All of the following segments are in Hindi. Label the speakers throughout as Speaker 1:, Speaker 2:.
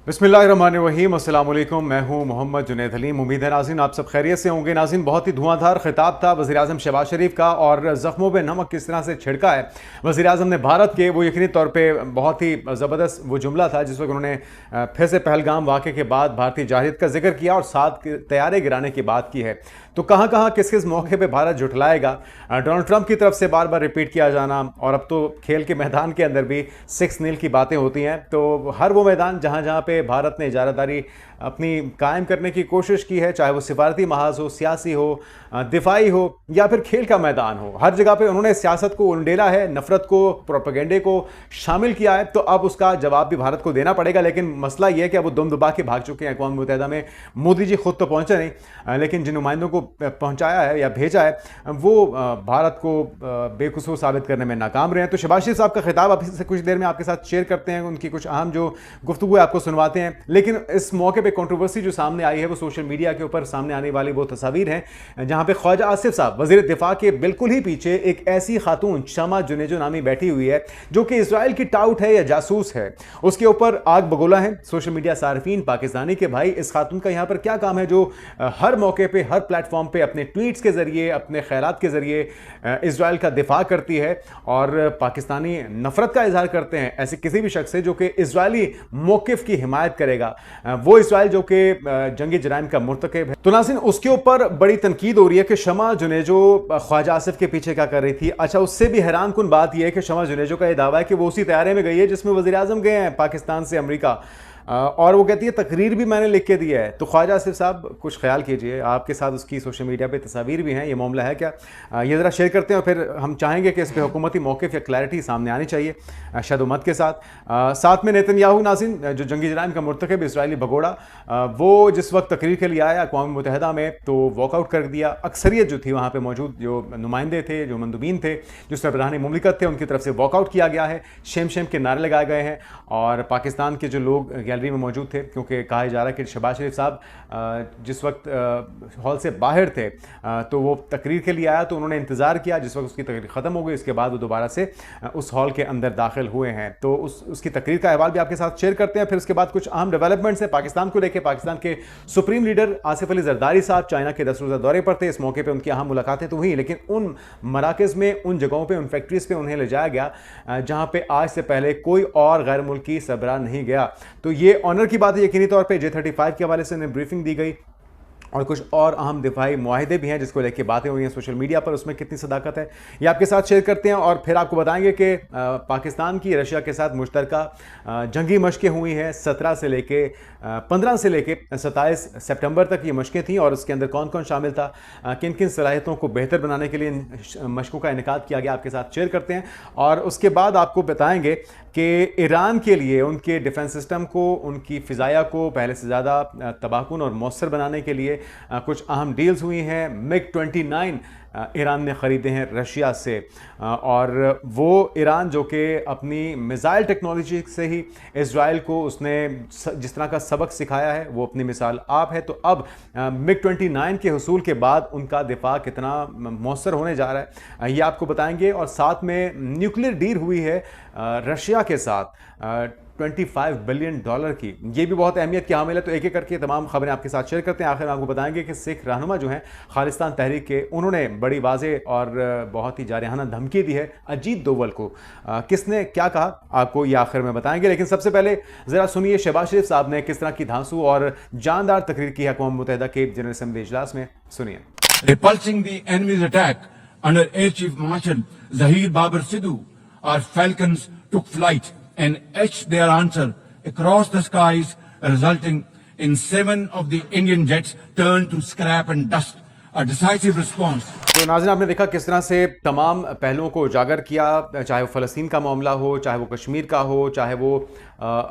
Speaker 1: बिस्मिल्लाहिर्रहमानिर्रहीम, अस्सलाम वालेकुम। मैं हूं मोहम्मद जुनैद हलीम। उम्मीद है नाज़रीन आप सब खैरियत से होंगे। नाज़रीन, बहुत ही धुआंधार खिताब था वज़ीर-ए-आज़म शहबाज शरीफ का और ज़ख्मों पे नमक किस तरह से छिड़का है वज़ीर-ए-आज़म ने भारत के, वो यकीनी तौर पे बहुत ही ज़बरदस्त वो जुमला था जिस वक्त उन्होंने फिर से पहलगाम वाक़े के बाद भारतीय जारहियत का जिक्र किया और साथ तैयारे गिराने की बात की है। तो कहाँ कहाँ किस किस मौके पर भारत जुटलाएगा, डोनाल्ड ट्रंप की तरफ से बार बार रिपीट किया जाना, और अब तो खेल के मैदान के अंदर भी 6 नील की बातें होती हैं। तो हर वो मैदान जहाँ जहाँ पे भारत ने इजारादारी अपनी कायम करने की कोशिश की है, चाहे वो सिफारती महाज हो, सियासी हो, दिफाई हो या फिर खेल का मैदान हो, हर जगह पे उन्होंने सियासत को उंडेला है, नफरत को, प्रोपेगेंडे को शामिल किया है। तो अब उसका जवाब भी भारत को देना पड़ेगा। लेकिन मसला यह है कि अब वो दुम दुबा के भाग चुके हैं अक़वाम मुत्तहिदा में। मोदी जी खुद तो पहुंचे नहीं, लेकिन जिन नुमाइंदों को पहुंचाया है या भेजा है वो भारत को बेकसूर साबित करने में नाकाम रहे हैं। तो शहबाज शरीफ साहब का खिताब अभी से कुछ देर में आपके साथ शेयर करते हैं, उनकी कुछ अहम जो गुफ्तगू आपको सुनवाते हैं। लेकिन इस मौके पे कंट्रोवर्सी जो सामने आई है वो सोशल मीडिया के ऊपर सामने आने वाली वो तस्वीर है जहां पे ख्वाजा आसिफ साहब वजीर दिफा के बिल्कुल ही पीछे एक ऐसी खातून शमा जुनेजो नामी बैठी हुई है जो कि इसराइल की टाउट है या जासूस है। उसके ऊपर आग बगोला है सोशल मीडिया सार्फिन पाकिस्तानी के। भाई, इस खातून का यहां पर क्या काम है जो हर मौके पर हर प्लेटफॉर्म पर अपने ट्वीट्स के जरिए, अपने ख्यालात के जरिए इसराइल का दिफा करती है और पाकिस्तानी नफरत का इजहार करते हैं ऐसे किसी भी शख्स से जो कि इसराइली मौकिफ की हिमायत करेगा, वो इसराइल जो कि जंगी जराइम का मुर्तकिब है। तो नाज़रीन, उसके ऊपर बड़ी तनकीद हो रही है कि शमा जुनेजो ख्वाजा आसिफ के पीछे क्या कर रही थी। अच्छा, उससे भी हैरान कुन बात यह है कि शमा जुनेजो का यह दावा है कि वो उसी तैयारे में गई है जिसमें वज़ीर आज़म गए हैं पाकिस्तान से अमेरिका, और वो कहती है तकरीर भी मैंने लिख के दिया है। तो ख्वाजा आसिफ साहब कुछ ख्याल कीजिए, आपके साथ उसकी सोशल मीडिया पे तस्वीर भी हैं, ये मामला है क्या, ये ज़रा शेयर करते हैं और फिर हम चाहेंगे कि इस पर हुकूमती मौक़िफ़ या क्लैरिटी सामने आनी चाहिए शदुमत के साथ। साथ में नेतन्याहू नाज़रीन जो जंगी जराइम का मुर्तकिब इसराइली भगोड़ा, वो जिस वक्त तकरीर के लिए आया अक़वाम मुत्तहिदा में तो वॉकआउट कर दिया। अक्सरियत जो थी वहाँ पर मौजूद जो नुमाइंदे थे, जो मंदूबीन थे, जो सरबराहान मुमलिकत थे, उनकी तरफ से वॉकआउट किया गया है, शेम शेम के नारे लगाए गए हैं। और पाकिस्तान के जो लोग गैलरी में मौजूद थे, क्योंकि कहा जा रहा है कि शहबाज शरीफ साहब जिस वक्त हॉल से बाहर थे तो वो तकरीर के लिए आया, तो उन्होंने इंतज़ार किया जिस वक्त उसकी तकरीर ख़त्म हो गई, उसके बाद वो दोबारा से उस हॉल के अंदर दाखिल हुए हैं। तो उसकी तकरीर का अहवाल भी आपके साथ शेयर करते हैं। फिर उसके बाद कुछ अहम डेवलपमेंट्स हैं पाकिस्तान को लेकर। पाकिस्तान के सुप्रीम लीडर आसिफ अली जरदारी साहब चाइना के 10 रोज़ा दौरे पर थे। इस मौके पर उनकी अहम मुलाकातें तो हुई, लेकिन उन मराकज़ में, उन जगहों पर, उन फैक्ट्रीज़ पर उन्हें ले जाया गया जहाँ पर आज से पहले कोई और गैर मुल्की सरबराह नहीं गया। तो ये ऑनर की बात है। यकीनी तौर पे J-35 के हवाले से उन्हें ब्रीफिंग दी गई और कुछ और अहम दिफाई मुआहिदे भी हैं जिसको लेके बातें हुई हैं सोशल मीडिया पर। उसमें कितनी सदाकत है ये आपके साथ शेयर करते हैं और फिर आपको बताएंगे कि पाकिस्तान की रशिया के साथ मुश्तरका जंगी मशकें हुई हैं 17 से लेके 15 से लेके 27 सितंबर तक ये मशकें थीं, और उसके अंदर कौन कौन शामिल था, किन किन सलाहियतों को बेहतर बनाने के लिए मशकों का इनेकाद किया गया, आपके साथ शेयर करते हैं। और उसके बाद आपको बताएंगे कि ईरान के लिए उनके डिफेंस सिस्टम को, उनकी फ़िज़ाया को पहले से ज़्यादा तबाहकुन और मौसर बनाने के लिए कुछ अहम डील्स हुई हैं। MiG-29 ईरान ने ख़रीदे हैं रशिया से, और वो ईरान जो कि अपनी मिसाइल टेक्नोलॉजी से ही इसराइल को उसने जिस तरह का सबक सिखाया है वो अपनी मिसाल आप है। तो अब MiG-29 के हुसूल के बाद उनका दिफा कितना मौसर होने जा रहा है ये आपको बताएंगे। और साथ में न्यूक्लियर डील हुई है रशिया के साथ $25 बिलियन की, ये भी बहुत अहमियत की हामिल है। तो एक एक करके तमाम खबरें आपके साथ शेयर करते हैं। आखिर में आपको बताएंगे कि सिख रहनुमा जो हैं खालिस्तान तहरीक के, उन्होंने बड़ी वाज़ेह और बहुत ही जारहाना धमकी दी है अजीत दोवल को। किसने क्या कहा आपको ये आखिर में बताएंगे, लेकिन सबसे पहले ज़रा सुनिए शहबाज शरीफ साहब ने किस तरह की धांसू और जानदार तकरीर की है अक़वाम मुत्तहिदा के जनरल असेंबली इजलास में। सुनिए।
Speaker 2: Repulsing the enemy's attack under Air Chief Marshal Zahir Babar Sidhu, our Falcons took flight and etched their answer across the skies, resulting in 7 of the Indian jets turned to scrap and dust. A decisive response.
Speaker 1: तो नाज़रीन, आपने देखा किस तरह से तमाम पहलुओं को उजागर किया, चाहे वो फ़लस्तीन का मामला हो, चाहे वो कश्मीर का हो, चाहे वो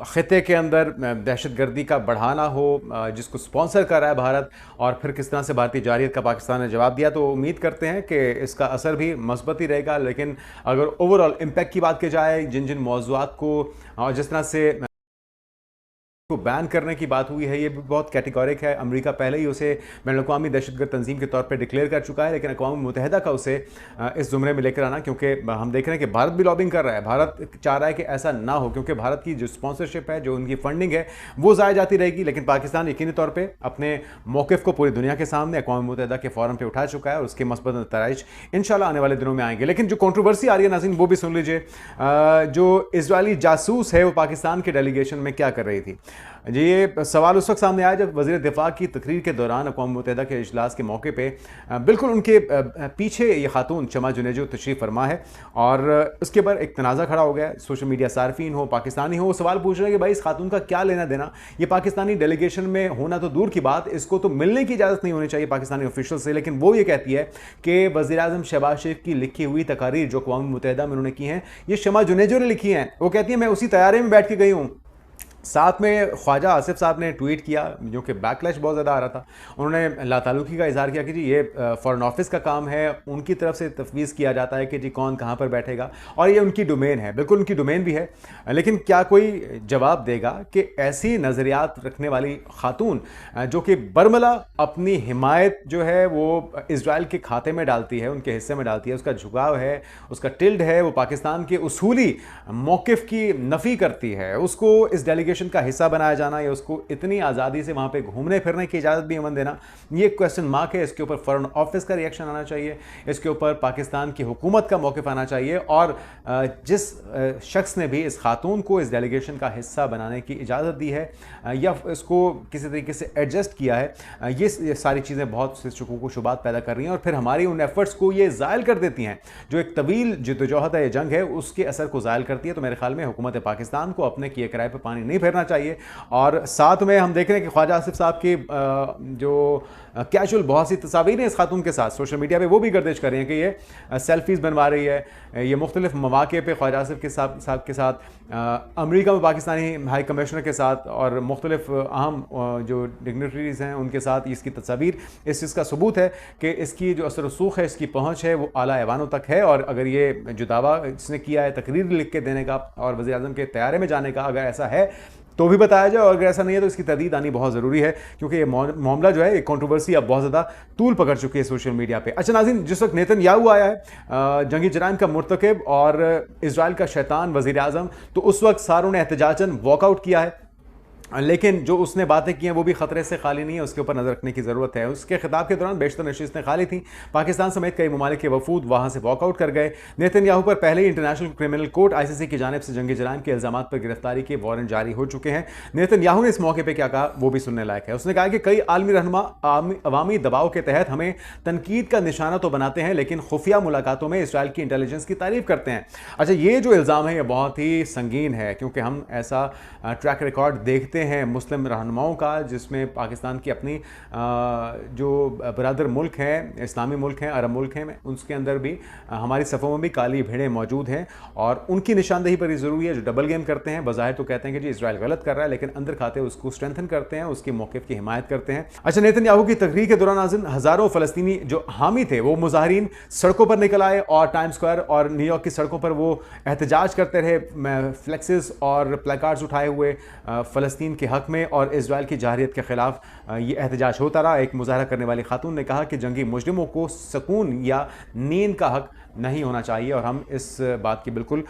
Speaker 1: ख़ित्ते के अंदर दहशतगर्दी का बढ़ाना हो जिसको स्पॉन्सर कर रहा है भारत, और फिर किस तरह से भारतीय जारहियत का पाकिस्तान ने जवाब दिया। तो उम्मीद करते हैं कि इसका असर भी मस्बत ही रहेगा। लेकिन अगर ओवरऑल इम्पैक्ट की बात की जाए, जिन जिन मौज़ूआत को और जिस तरह से को बैन करने की बात हुई है, ये भी बहुत कैटेगोरिक है। अमेरिका पहले ही उसे बैनुल-अक़वामी दहशतगर्द तंजीम के तौर पे डिक्लेयर कर चुका है, लेकिन अक़वाम मुत्तहिदा का उसे इस ज़ुमरे में लेकर आना, क्योंकि हम देख रहे हैं कि भारत भी लॉबिंग कर रहा है। भारत चाह रहा है कि ऐसा ना हो, क्योंकि भारत की जो स्पॉन्सरशिप है, जो उनकी फंडिंग है, वो ज़ाया जाती रहेगी। लेकिन पाकिस्तान यकीनी तौर पर अपने मौक़िफ़ को पूरी दुनिया के सामने अक़वाम मुत्तहिदा के फ़ोरम पर उठा चुका है और उसके मस्बत नताइज इंशाल्लाह आने वाले दिनों में आएंगे। लेकिन जो कंट्रोवर्सी आ रही है नाज़रीन, वो भी सुन लीजिए। जो इजरायली जासूस है वो पाकिस्तान के डेलीगेशन में क्या कर रही थी जी, ये सवाल उस वक्त सामने आया जब वज़ीर दिफ़ा की तकरीर के दौरान अक़वाम मुत्तहिदा के इजलास के मौके पे बिल्कुल उनके पीछे ये खातून शमा जुनेजो तशरीफ़ फरमा है और उसके बाद एक तनाज़ा खड़ा हो गया। सोशल मीडिया सार्फिन हो, पाकिस्तानी हो, वो सवाल पूछ रहे हैं कि भाई इस खातून का क्या लेना देना, ये पाकिस्तानी डेलीगेशन में होना तो दूर की बात, इसको तो मिलने की इजाज़त नहीं होनी चाहिए पाकिस्तानी ऑफिशियल से। लेकिन वो ये कहती है कि वज़ीर आज़म शहबाज शरीफ की लिखी हुई तकारीर जो अक़वाम मुत्तहिदा में उन्होंने की हैं, ये शमा जुनेजो ने लिखी हैं। वो कहती है मैं उसी तैयारे में बैठ के गई हूँ। साथ में ख्वाजा आसिफ साहब ने ट्वीट किया, जो कि बैकलैश बहुत ज़्यादा आ रहा था। उन्होंने लातालुकी का इजहार किया कि जी ये फ़ॉरेन ऑफिस का काम है, उनकी तरफ से तफवीज़ किया जाता है कि जी कौन कहाँ पर बैठेगा और ये उनकी डोमेन है। बिल्कुल उनकी डोमेन भी है, लेकिन क्या कोई जवाब देगा कि ऐसी नज़रियात रखने वाली खातून जो कि बरमला अपनी हिमायत जो है वो इसराइल के खाते में डालती है, उनके हिस्से में डालती है, उसका झुकाव है, उसका टिल्ड है, वो पाकिस्तान के उसूली मौक़िफ़ की नफ़ी करती है, उसको इस डेलीगेशन का हिस्सा बनाया जाना या उसको इतनी आज़ादी से वहाँ पे घूमने फिरने की इजाज़त भी अमन देना, ये क्वेश्चन मार्क है। इसके ऊपर फ़ॉरेन ऑफिस का रिएक्शन आना चाहिए, इसके ऊपर पाकिस्तान की हुकूमत का मौक़िफ़ आना चाहिए और जिस शख्स ने भी इस खातून को इस डेलीगेशन का हिस्सा बनाने की इजाज़त दी है या इसको किसी तरीके से एडजस्ट किया है, ये सारी चीज़ें बहुत से शकूक व शुबात पैदा कर रही हैं और फिर हमारी उन एफर्ट्स को ये ज़ायल कर देती हैं। जो एक तवील जद्दोजहद है, ये जंग है, उसके असर को ज़ायल करती है। तो मेरे ख्याल में हुकूमत पाकिस्तान को अपने किए किराए पर पानी नहीं फेरना चाहिए। और साथ में हम देख रहे हैं कि ख्वाजा आसिफ साहब की जो कैजुअल बहुत सी तस्वीरें इस खातून के साथ सोशल मीडिया पे वो भी गर्दिश कर रही हैं कि ये सेल्फीज़ बनवा रही है। ये मुख्तलिफ मौके पे ख्वाजा आसिफ के साहब के साथ, अमेरिका में पाकिस्तानी हाई कमिश्नर के साथ और मुख्तलिफ अहम जो डिग्नेटरीज़ हैं उनके साथ इसकी तस्वीर इस चीज़ का सबूत है कि इसकी जो असर रसूख है, इसकी पहुँच है, वो आला ऐवानों तक है। और अगर ये जो दावा इसने किया है तकरीर लिख के देने का और वज़ीर आज़म के तैयारे में जाने का, अगर ऐसा है तो भी बताया जाए और अगर ऐसा नहीं है तो इसकी तहदीद आनी बहुत ज़रूरी है, क्योंकि ये मामला जो है ये कंट्रोवर्सी अब बहुत ज़्यादा तूल पकड़ चुकी है सोशल मीडिया पे। अच्छा नाज़रीन, जिस वक्त नेतन्याहू आया है जंगी जराइम का मुर्तकिब और इजराइल का शैतान वज़ीर आज़म, तो उस वक्त सारों ने एहतजाजन वॉकआउट किया है, लेकिन जो उसने बातें की हैं वो भी ख़तरे से खाली नहीं है, उसके ऊपर नज़र रखने की ज़रूरत है। उसके खिताब के दौरान बेशतर नशिस्तें खाली थीं, पाकिस्तान समेत कई ममालिक के वफूद वहाँ से वॉकआउट कर गए। नेतन्याहू पर पहले ही इंटरनेशनल क्रिमिनल कोर्ट ICC की जानिब से जंगी जराइम के इल्ज़ामात पर गिरफ्तारी के वारंट जारी हो चुके हैं। नेतन्याहू ने इस मौके पर क्या कहा वो भी सुनने लायक है। उसने कहा कि कई आलमी रहनुमा अवामी दबाव के तहत हमें तनकीद का निशाना तो बनाते हैं, लेकिन खुफिया मुलाकातों में इसराइल की इंटेलिजेंस की तारीफ करते हैं। अच्छा, ये जो इल्ज़ाम है ये बहुत ही संगीन है, क्योंकि हम ऐसा ट्रैक रिकॉर्ड देखते हैं मुस्लिम रहनुमाओं का, जिसमें पाकिस्तान की अपनी जो बरादर मुल्क हैं, इस्लामी मुल्क हैं, अरब मुल्क हैं, उसके अंदर भी हमारी सफ़ों में भी काली भेड़ें मौजूद हैं और उनकी निशानदेही पर ही ज़रूरी है। जो डबल गेम करते हैं, बज़ाहिर तो कहते हैं कि जी इसराइल गलत कर रहा है, लेकिन अंदर खाते उसको स्ट्रेंथन करते हैं, उसके मौक़िफ़ की हिमायत करते हैं। अच्छा, नेतन्याहू की तकरीर के दौरान नाज़रीन हज़ारों फ़लस्तीनी जो हामी थे वो मुजाहिरीन सड़कों पर निकल आए और टाइम स्क्वायर और न्यूयॉर्क की सड़कों पर वो एहतजाज करते रहे, फ्लेक्सेस और प्लेकार्ड्स उठाए हुए फ़लस्तीन के हक़ में और इजराइल की जाहिरियत के ख़िलाफ़ ये एहतजाज होता रहा। एक मुजाहरा करने वाली खातून ने कहा कि जंगी मुजरिमों को सुकून या नींद का हक़ नहीं होना चाहिए और हम इस बात की बिल्कुल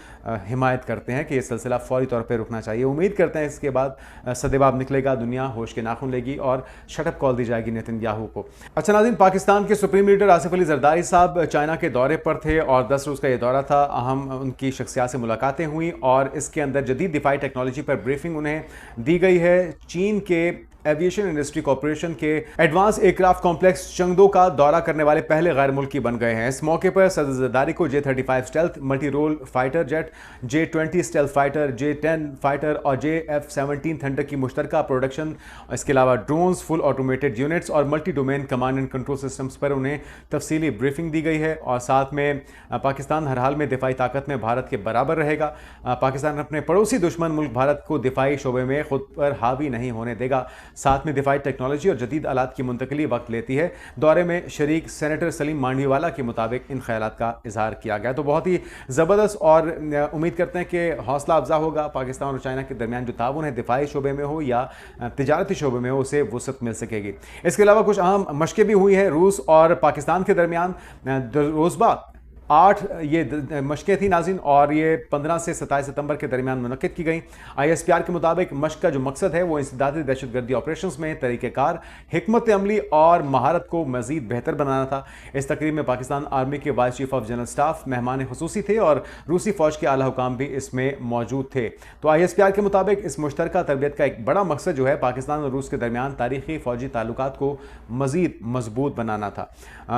Speaker 1: हिमायत करते हैं कि ये सिलसिला फ़ौरी तौर पर रुकना चाहिए। उम्मीद करते हैं इसके बाद सदेबाब निकलेगा, दुनिया होश के नाखून लेगी और शटअप कॉल दी जाएगी नेतन्याहू को। अच्छा नाज़रीन, पाकिस्तान के सुप्रीम लीडर आसिफ अली जरदारी साहब चाइना के दौरे पर थे और 10 रोज़ का ये दौरा था। अहम उनकी शख्सियात से मुलाकातें हुई और इसके अंदर जदीद दिफाई टेक्नोलॉजी पर ब्रीफिंग उन्हें दी गई है। चीन के एविएशन इंडस्ट्री कॉर्पोरेशन के एडवांस एयरक्राफ्ट कॉम्प्लेक्स चंगदो का दौरा करने वाले पहले गैर मुल्की बन गए हैं। इस मौके पर सदर जरदारी को J-35 stealth multi role fighter jet, J-20 stealth fighter, J-10 fighter और J-F-17 थंडर की मुश्तरका प्रोडक्शन, इसके अलावा ड्रोन्स, फुल ऑटोमेटेड यूनिट्स और multi domain command and control systems पर उन्हें तफसीली ब्रीफिंग दी गई है। और साथ में पाकिस्तान हर हाल में दिफाई ताकत में भारत के बराबर रहेगा। पाकिस्तान अपने पड़ोसी दुश्मन मुल्क भारत को दिफाई शोबे में खुद पर हावी नहीं होने देगा। साथ में दिफाई टेक्नोलॉजी और जदीद आलात की मुंतकली वक्त लेती है। दौरे में शरीक सेनेटर सलीम मांडवीवाला के मुताबिक इन ख्यालात का इजहार किया गया। तो बहुत ही ज़बरदस्त और उम्मीद करते हैं कि हौसला अफजा होगा पाकिस्तान और चाइना के दरमियान जो ताउन है दिफाई शोबे में हो या तिजारती शोबे में हो, उसे वसअत मिल सकेगी। इसके अलावा कुछ अहम मशक़ें भी हुई हैं रूस और पाकिस्तान के दरमियान। रोज़बा 8 ये मशक़ें थी नाज़रीन और ये 15 से 27 सितंबर के दरमियान मुनक़िद की गई। ISPR के मुताबिक मशक़ का जो मकसद है वो इंसदादी दहशतगर्दी ऑपरेशन में तरीक़ेकार, हिकमत अमली और महारत को मज़ीद बेहतर बनाना था। इस तकरीब में पाकिस्तान आर्मी के vice chief of general staff मेहमान खुसूसी थे और रूसी फ़ौज के आला हुकाम भी इसमें मौजूद थे। तो ISPR के मुताबिक इस मुश्तरका तरबियत का एक बड़ा मकसद जो है पाकिस्तान और रूस के दरमियान तारीख़ी फ़ौजी ताल्लुकात को मज़ीद मजबूत बनाना था।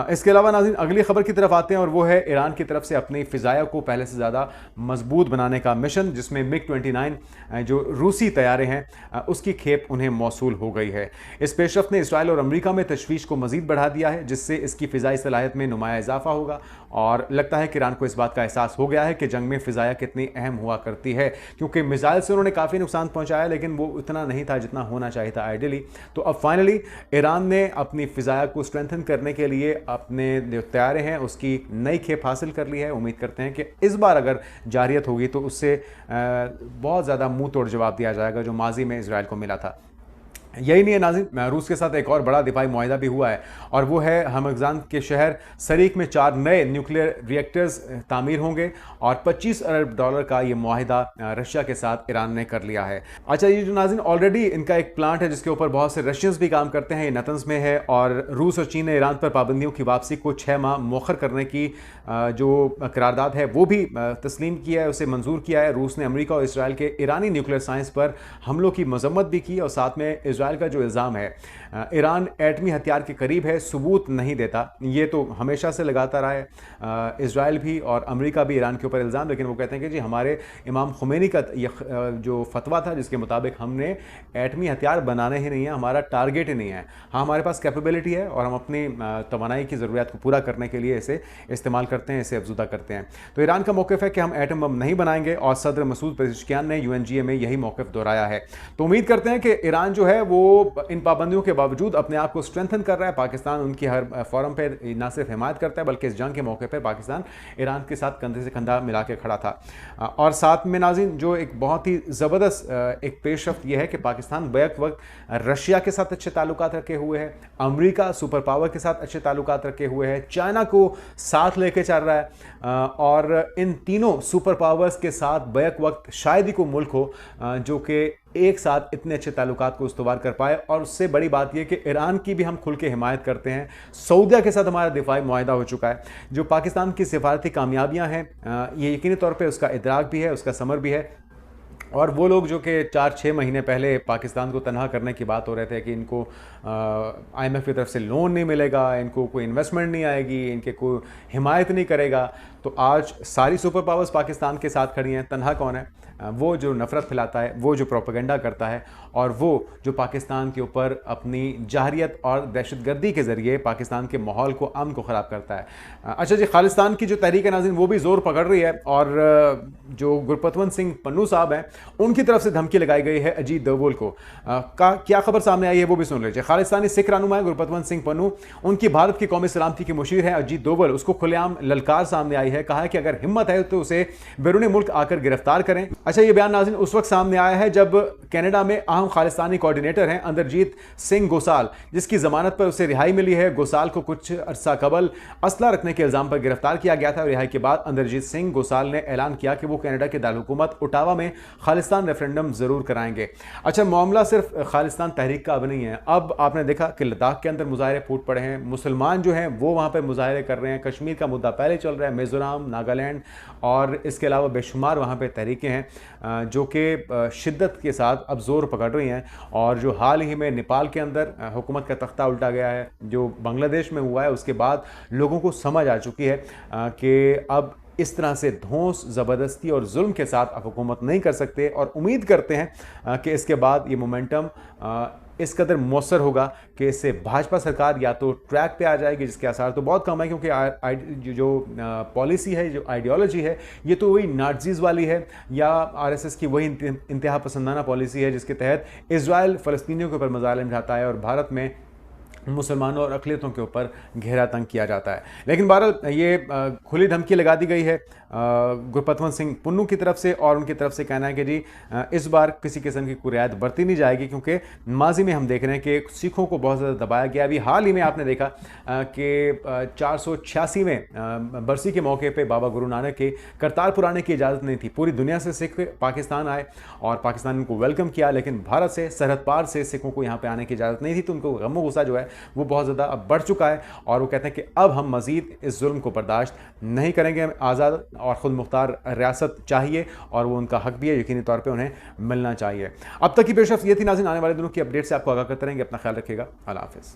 Speaker 1: इसके अलावा नाज़रीन अगली खबर की तरफ आते हैं और वो है ईरान की तरफ से अपनी फ़िज़ाया को पहले से ज़्यादा मजबूत बनाने का मिशन, जिसमें MiG-29 जो रूसी तैयारे हैं उसकी खेप उन्हें मौसूल हो गई है। इस पेशरफ्त ने इसराइल और अमेरिका में तशवीश को मज़ीद बढ़ा दिया है, जिससे इसकी फ़िज़ाई सलाहियत में नुमाया इजाफा होगा और लगता है कि ईरान को इस बात का एहसास हो गया है कि जंग में फ़िज़ाया कितनी अहम हुआ करती है, क्योंकि मिसाइल से उन्होंने काफ़ी नुकसान पहुँचाया लेकिन वो इतना नहीं था जितना होना चाहिए था आइडियली। तो अब फाइनली ईरान ने अपनी फ़िज़ाया को स्ट्रेंथन करने के लिए अपने जो तैयारे हैं उसकी नई खेप हासिल कर ली है। उम्मीद करते हैं कि इस बार अगर जारियत होगी तो उससे बहुत ज़्यादा मुंह तोड़ जवाब दिया जाएगा जो माजी में इजराइल को मिला था। यही नहीं है नाज़रीन, रूस के साथ एक और बड़ा दिफाई मुआहिदा भी हुआ है और वो है हमगजान के शहर सरीक में 4 नए न्यूक्लियर रिएक्टर्स तामीर होंगे और $25 अरब का ये मुआहिदा रशिया के साथ ईरान ने कर लिया है। अच्छा, ये जो नाज़रीन ऑलरेडी इनका एक प्लांट है जिसके ऊपर बहुत से रशियंस भी काम करते हैं, ये नतंज में है और रूस और चीन ने ईरान पर पाबंदियों की वापसी को 6 माह मौखर करने की जो करारदाद है वो भी तस्लीम किया है, उसे मंजूर किया है। रूस ने अमेरिका और इसराइल के ईरानी न्यूक्लियर साइंस पर हमलों की मजम्मत भी की और साथ में इसराइल का जो इल्ज़ाम है ईरान एटमी हथियार के करीब है सबूत नहीं देता, ये तो हमेशा से लगाता रहा है इसराइल भी और अमेरिका भी ईरान के ऊपर इल्ज़ाम, लेकिन वो कहते हैं कि जी हमारे इमाम खुमैनी का ये जो फतवा था जिसके मुताबिक हमने एटमी हथियार बनाने ही नहीं है, हमारा टारगेट ही नहीं है। हाँ, हमारे पास कैपेबिलिटी है और हम अपनी तवानाई की ज़रूरियात को पूरा करने के लिए इसे इस्तेमाल करते हैं, इसे अफजुदा करते हैं। तो ईरान का मौक़िफ़ है कि हम एटम बम नहीं बनाएंगे और सदर मसूद पेज़ेश्कियान ने UNGA में यही मौक़िफ़ दोहराया है। तो उम्मीद करते हैं कि ईरान जो है वो इन पाबंदियों के बावजूद अपने आप को स्ट्रेंथन कर रहा है। पाकिस्तान उनकी हर फोरम पे ना सिर्फ हिमायत करता है बल्कि इस जंग के मौके पर पाकिस्तान ईरान के साथ कंधे से कंधा मिला के खड़ा था। और साथ में नाज़रीन जो एक बहुत ही ज़बरदस्त एक पेशरफ्त यह है कि पाकिस्तान बैक वक्त रशिया के साथ अच्छे ताल्लुकात रखे हुए है, अमेरिका सुपर पावर के साथ अच्छे ताल्लुकात रखे हुए है, चाइना को साथ लेके चल रहा है और इन तीनों सुपर पावर्स के साथ बैक वक्त शायद ही कोई मुल्क हो जो कि एक साथ इतने अच्छे ताल्लुकात को इस्तवार कर पाए। और उससे बड़ी बात यह कि ईरान की भी हम खुल के हिमायत करते हैं, सऊदिया के साथ हमारा दिफाई मुआहिदा हो चुका है। जो पाकिस्तान की सिफारती कामयाबियां हैं ये यकीनी तौर पे उसका इदराक भी है, उसका समर भी है। और वो लोग जो कि 4-6 महीने पहले पाकिस्तान को तनहा करने की बात हो रहे थे कि इनको IMF की तरफ से लोन नहीं मिलेगा, इनको कोई इन्वेस्टमेंट नहीं आएगी, इनके कोई हिमायत नहीं करेगा, तो आज सारी सुपर पावर्स पाकिस्तान के साथ खड़ी हैं। तनहा कौन है? वो जो नफ़रत फैलाता है, वो जो प्रोपेगेंडा करता है और वो जो पाकिस्तान के ऊपर अपनी जाहरियत और दहशतगर्दी के ज़रिए पाकिस्तान के माहौल को, अमन को ख़राब करता है। अच्छा जी, खालिस्तान की जो तहरीक है नाज़रीन वो भी ज़ोर पकड़ रही है और जो गुरपतवंत सिंह पन्नू साहब हैं उनकी तरफ से धमकी लगाई गई है अजीत दोवल को। क्या खबर सामने आई है वो भी सुन लीजिए। खालिस्तानी सिख रहनुमा गुरपतवंत सिंह पन्नू, उनकी भारत की कौमी सलामती की मुशीर है अजीत दोवल, उसको खुलेआम ललकार सामने आई है। कहा है कि अगर हिम्मत है तो उसे बैरून मुल्क आकर गिरफ्तार करें। अच्छा, ये बयान नाज़रीन उस वक्त सामने आया है जब कनाडा में अहम खालिस्तानी कोऑर्डिनेटर हैं अंदरजीत सिंह गोसाल, जिसकी जमानत पर उसे रिहाई मिली है। गोसाल को कुछ अरसा कबल असला रखने के इल्जाम पर गिरफ्तार किया गया था। रिहाई के बाद अंदरजीत सिंह गोसाल ने ऐलान किया कि वो कनाडा के दारकूमत ओटावा में खालिस्तान रेफरेंडम जरूर कराएंगे। अच्छा, मामला सिर्फ खालिस्तान तहरीक का अब नहीं है। अब आपने देखा कि लद्दाख के अंदर मुजाहरे फूट पड़े हैं, मुसलमान जो हैं वो वहाँ पर मुजाहरे कर रहे हैं, कश्मीर का मुद्दा पहले चल रहा है, मिज़ोरम, नागालैंड और इसके अलावा बेशुमार वहाँ पर तहरीकें हैं जो कि शिद्दत के साथ अब जोर पकड़ रही हैं। और जो हाल ही में नेपाल के अंदर हुकूमत का तख्ता उल्टा गया है, जो बांग्लादेश में हुआ है, उसके बाद लोगों को समझ आ चुकी है कि अब इस तरह से धौंस, ज़बरदस्ती और जुल्म के साथ अब हुकूमत नहीं कर सकते और उम्मीद करते हैं कि इसके बाद ये मोमेंटम इस कदर मौसर होगा कि इससे भाजपा सरकार या तो ट्रैक पे आ जाएगी, जिसके आसार तो बहुत कम है, क्योंकि जो पॉलिसी है, जो आइडियोलॉजी है, ये तो वही नाज़ीज़ वाली है या आरएसएस की वही इंतहा पसंदाना पॉलिसी है जिसके तहत इजराइल फ़लस्तीनियों के ऊपर मज़ालिम ढाता है और भारत में मुसलमानों और अक़लियतों के ऊपर घेरा तंग किया जाता है। लेकिन बहरहाल ये खुली धमकी लगा दी गई है गुरपतवंत सिंह पुन्नू की तरफ से, और उनकी तरफ से कहना है कि जी इस बार किसी किस्म की कोई रियायत बरती नहीं जाएगी, क्योंकि माजी में हम देख रहे हैं कि सिखों को बहुत ज़्यादा दबाया गया। अभी हाल ही में आपने देखा कि 486वें बरसी के मौके पर बाबा गुरु नानक के करतारपुर आने की इजाज़त नहीं थी। पूरी दुनिया से सिख पाकिस्तान आए और पाकिस्तान ने उनको वेलकम किया, लेकिन भारत से सरहद पार से सिखों को यहाँ पर आने की इजाज़त नहीं थी। तो उनको गम गुस्सा जो है वो बहुत ज़्यादा अब बढ़ चुका है और वो कहते हैं कि अब हम मज़ीद इस जुल्म को बर्दाश्त नहीं करेंगे। आज़ाद और ख़ुद मुख्तार रियासत चाहिए और वो उनका हक भी है, यकीनी तौर पे उन्हें मिलना चाहिए। अब तक की पेशरफ्त ये थी नाज़रीन। आने वाले दिनों की अपडेट से आपको आगाह करते रहेंगे। अपना ख्याल रखिएगा। अल्लाह हाफ़िज़।